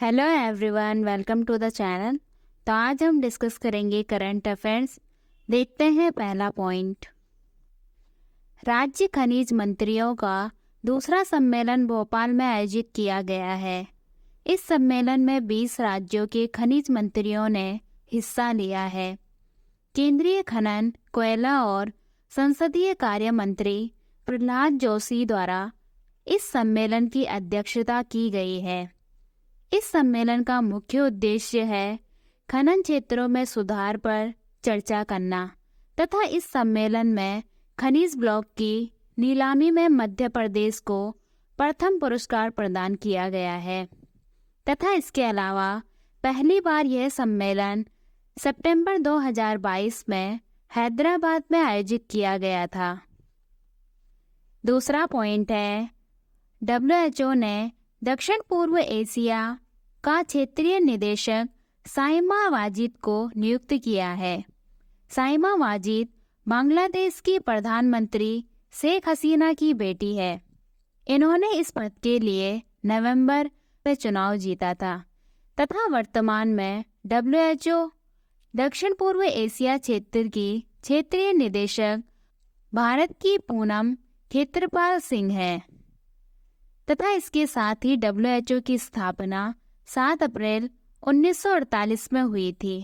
Hello everyone, welcome to the channel. तो आज हम डिस्कस करेंगे करंट अफेयर्स। देखते हैं पहला पॉइंट। राज्य खनिज मंत्रियों का दूसरा सम्मेलन भोपाल में आयोजित किया गया है। इस सम्मेलन में 20 राज्यों के खनिज मंत्रियों ने हिस्सा लिया है। केंद्रीय खनन, कोयला और संसदीय कार्य मंत्री प्रहलाद जोशी द्वारा इस सम्मेलन की अध्यक्षता की गई है। इस सम्मेलन का मुख्य उद्देश्य है खनन क्षेत्रों में सुधार पर चर्चा करना तथा इस सम्मेलन में खनिज ब्लॉक की नीलामी में मध्य प्रदेश को प्रथम पुरस्कार प्रदान किया गया है तथा इसके अलावा पहली बार यह सम्मेलन सितंबर 2022 में हैदराबाद में आयोजित किया गया था। दूसरा पॉइंट है, WHO ने दक्षिण पूर्व एशिया का क्षेत्रीय निदेशक साइमा वाजिद को नियुक्त किया है। साइमा वाजिद बांग्लादेश की प्रधानमंत्री शेख हसीना की बेटी है। इन्होंने इस पद के लिए नवंबर में चुनाव जीता था तथा वर्तमान में WHO दक्षिण पूर्व एशिया क्षेत्र की क्षेत्रीय निदेशक भारत की पूनम खेत्रपाल सिंह है तथा इसके साथ ही WHO की स्थापना 7 अप्रैल 1948 में हुई थी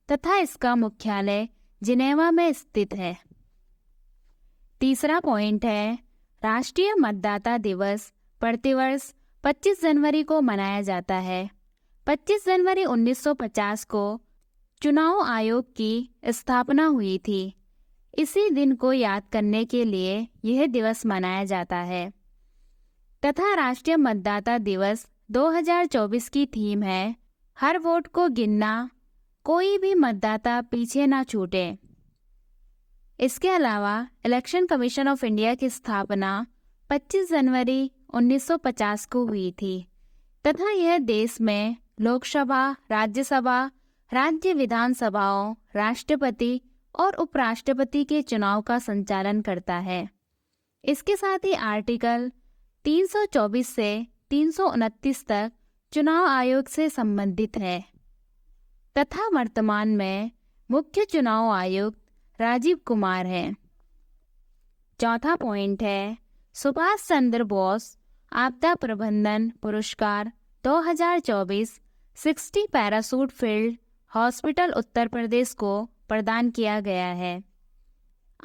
तथा इसका मुख्यालय जिनेवा में स्थित है। तीसरा पॉइंट है, राष्ट्रीय मतदाता दिवस प्रतिवर्ष 25 जनवरी को मनाया जाता है। 25 जनवरी 1950 को चुनाव आयोग की स्थापना हुई थी। इसी दिन को याद करने के लिए यह दिवस मनाया जाता है तथा राष्ट्रीय मतदाता दिवस 2024 की थीम है, हर वोट को गिनना, कोई भी मतदाता पीछे ना छूटे। इसके अलावा इलेक्शन कमीशन ऑफ इंडिया की स्थापना 25 जनवरी 1950 को हुई थी तथा यह देश में लोकसभा, राज्यसभा, राज्य विधानसभाओं, राष्ट्रपति और उपराष्ट्रपति के चुनाव का संचालन करता है। इसके साथ ही आर्टिकल 324 से 329 तक चुनाव आयोग से संबंधित है तथा वर्तमान में मुख्य चुनाव आयुक्त राजीव कुमार हैं। चौथा पॉइंट है, सुभाष चंद्र बोस आपदा प्रबंधन पुरस्कार 2024 60 parachute field hospital Uttar Pradesh को प्रदान किया गया है।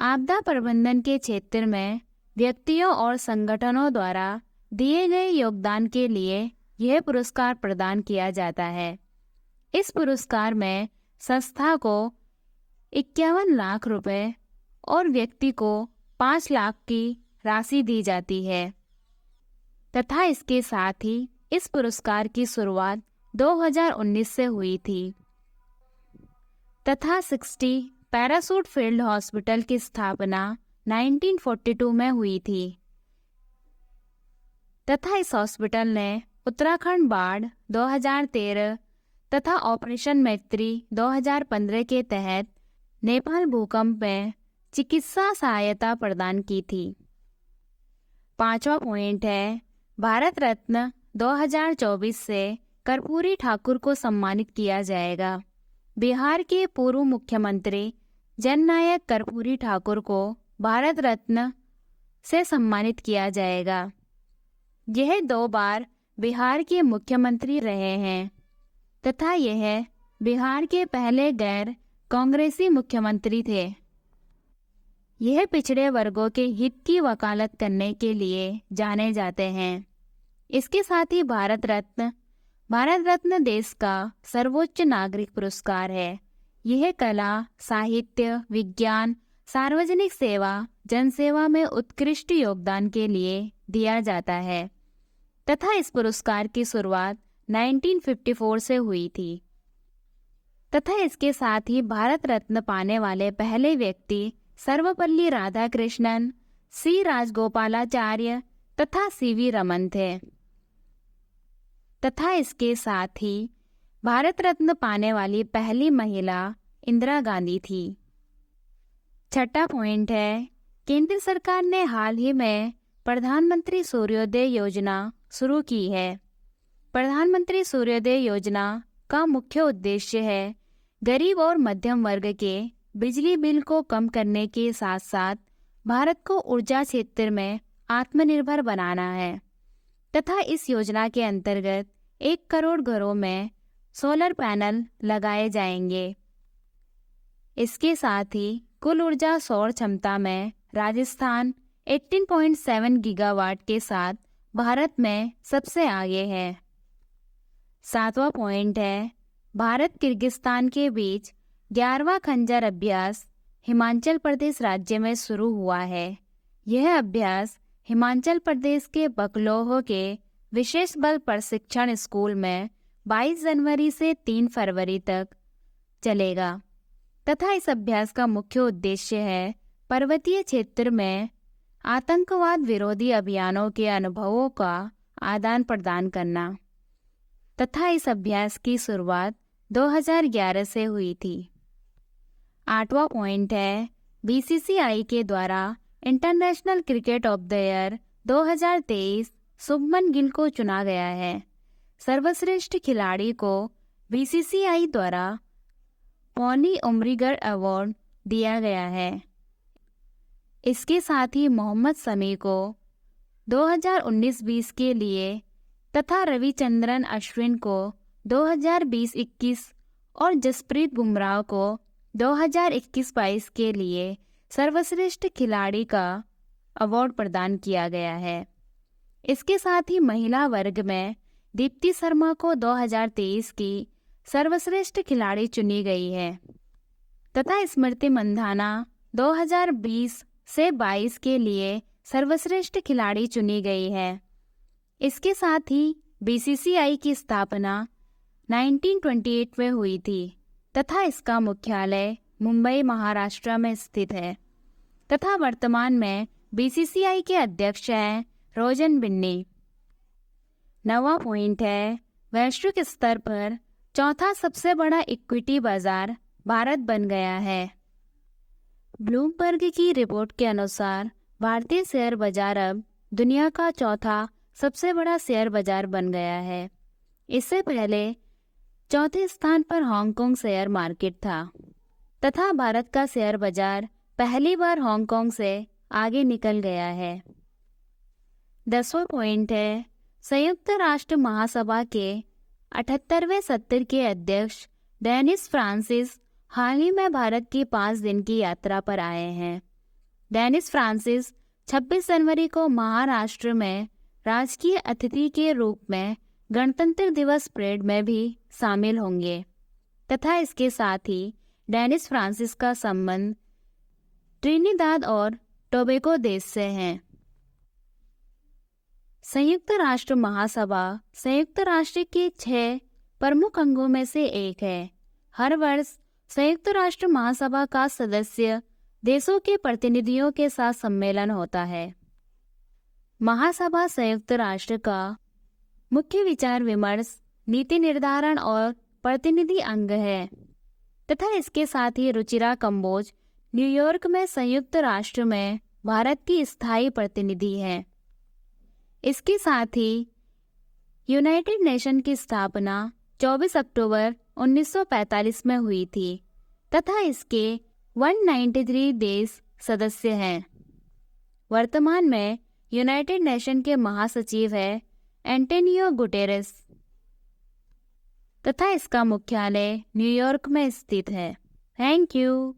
आपदा प्रबंधन के क्षेत्र में व्यक्तियों और संगठनों द्वारा दिए गए योगदान के लिए यह पुरस्कार प्रदान किया जाता है। इस पुरस्कार में संस्था को 51 लाख रुपए और व्यक्ति को 5 लाख की राशि दी जाती है तथा इसके साथ ही इस पुरस्कार की शुरुआत 2019 से हुई थी तथा 60 पैराशूट फील्ड हॉस्पिटल की स्थापना 1942 में हुई थी तथा इस हॉस्पिटल ने उत्तराखंड बाढ़ 2013 तथा ऑपरेशन मैत्री 2015 के तहत नेपाल भूकंप में चिकित्सा सहायता प्रदान की थी। पांचवा पॉइंट है, भारत रत्न 2024 से कर्पूरी ठाकुर को सम्मानित किया जाएगा। बिहार के पूर्व मुख्यमंत्री जननायक कर्पूरी ठाकुर को भारत रत्न से सम्मानित किया जाएगा। यह 2 बार बिहार के मुख्यमंत्री रहे हैं तथा यह बिहार के पहले गैर कांग्रेसी मुख्यमंत्री थे। यह पिछड़े वर्गों के हित की वकालत करने के लिए जाने जाते हैं। इसके साथ ही भारत रत्न देश का सर्वोच्च नागरिक पुरस्कार है। यह कला, साहित्य, विज्ञान, सार्वजनिक सेवा, जनसेवा में उत्कृष्ट योगदान के लिए दिया जाता है तथा इस पुरस्कार की शुरुआत 1954 से हुई थी तथा इसके साथ ही भारत रत्न पाने वाले पहले व्यक्ति सर्वपल्ली राधाकृष्णन, सी राजगोपालाचार्य तथा CV रमन थे तथा इसके साथ ही भारत रत्न पाने वाली पहली महिला इंदिरा गांधी थी। छठा पॉइंट है, केंद्र सरकार ने हाल ही में प्रधानमंत्री सूर्योदय योजना शुरू की है प्रधानमंत्री सूर्योदय योजना का मुख्य उद्देश्य है गरीब और मध्यम वर्ग के बिजली बिल को कम करने के साथ साथ भारत को ऊर्जा क्षेत्र में आत्मनिर्भर बनाना है तथा इस योजना के अंतर्गत 1 करोड़ घरों में सोलर पैनल लगाए जाएंगे। इसके साथ ही कुल ऊर्जा सौर क्षमता में राजस्थान 18.7 गीगावाट के साथ भारत में सबसे आगे है। 7वां पॉइंट है भारत किर्गिस्तान के बीच 11वां खंजर अभ्यास हिमाचल प्रदेश राज्य में शुरू हुआ है। यह अभ्यास हिमाचल प्रदेश के बकलोह के विशेष बल प्रशिक्षण स्कूल में 22 जनवरी से 3 फरवरी तक चलेगा तथा इस अभ्यास का मुख्य उद्देश्य है पर्वतीय क्षेत्र में आतंकवाद विरोधी अभियानों के अनुभवों का आदान प्रदान करना तथा इस अभ्यास की शुरुआत 2011 से हुई थी। 8वां पॉइंट है बीसीसीआई के द्वारा international cricket of the year 2023 Shubman Gill को चुना गया है। सर्वश्रेष्ठ खिलाड़ी को बीसीसीआई द्वारा पौनी उमरीगर अवार्ड दिया गया है। इसके साथ ही मोहम्मद शमी को 2019-20 के लिए तथा रविचंद्रन अश्विन को 2020-21 और जसप्रीत बुमराह को 2021-22 के लिए सर्वश्रेष्ठ खिलाड़ी का अवार्ड प्रदान किया गया है। इसके साथ ही महिला वर्ग में दीप्ति शर्मा को 2023 की सर्वश्रेष्ठ खिलाड़ी चुनी गई है तथा स्मृति मंधाना 2020 से 22 के लिए सर्वश्रेष्ठ खिलाड़ी चुनी गई है। इसके साथ ही बीसीसीआई की स्थापना 1928 में हुई थी तथा इसका मुख्यालय मुंबई महाराष्ट्र में स्थित है तथा वर्तमान में बीसीसीआई के अध्यक्ष हैं रोजन बिन्नी। 9वां पॉइंट है वैश्विक स्तर पर चौथा सबसे बड़ा इक्विटी बाजार भारत बन गया है। ब्लूमबर्ग की रिपोर्ट के अनुसार भारतीय शेयर बाजार अब दुनिया का चौथा सबसे बड़ा शेयर बाजार बन गया है। इससे पहले चौथे स्थान पर हांगकांग शेयर मार्केट था तथा भारत का शेयर बाजार पहली बार हांगकांग से आगे निकल गया है। 10वां पॉइंट है संयुक्त राष्ट्र महासभा के 78वें सत्र के अध्यक्ष डेनिस फ्रांसिस हाल ही में भारत की 5 दिन की यात्रा पर आए हैं। डेनिस फ्रांसिस 26 जनवरी को महाराष्ट्र में राजकीय अतिथि के रूप में गणतंत्र दिवस परेड में भी शामिल होंगे तथा इसके साथ ही डेनिस फ्रांसिस का संबंध ट्रिनिदाद और टोबैगो देश से है। संयुक्त राष्ट्र महासभा संयुक्त राष्ट्र के 6 प्रमुख अंगों में से एक है। हर वर्ष संयुक्त राष्ट्र महासभा का सदस्य देशों के प्रतिनिधियों के साथ सम्मेलन होता है। महासभा संयुक्त राष्ट्र का मुख्य विचार विमर्श, नीति निर्धारण और प्रतिनिधि अंग है तथा इसके साथ ही रुचिरा कंबोज न्यूयॉर्क में संयुक्त राष्ट्र में भारत की स्थायी प्रतिनिधि है। इसके साथ ही यूनाइटेड नेशन की स्थापना 24 अक्टूबर 1945 में हुई थी तथा इसके 193 देश सदस्य हैं। वर्तमान में यूनाइटेड नेशन के महासचिव है एंटोनियो गुटेरेस तथा इसका मुख्यालय न्यूयॉर्क में स्थित है। Thank you.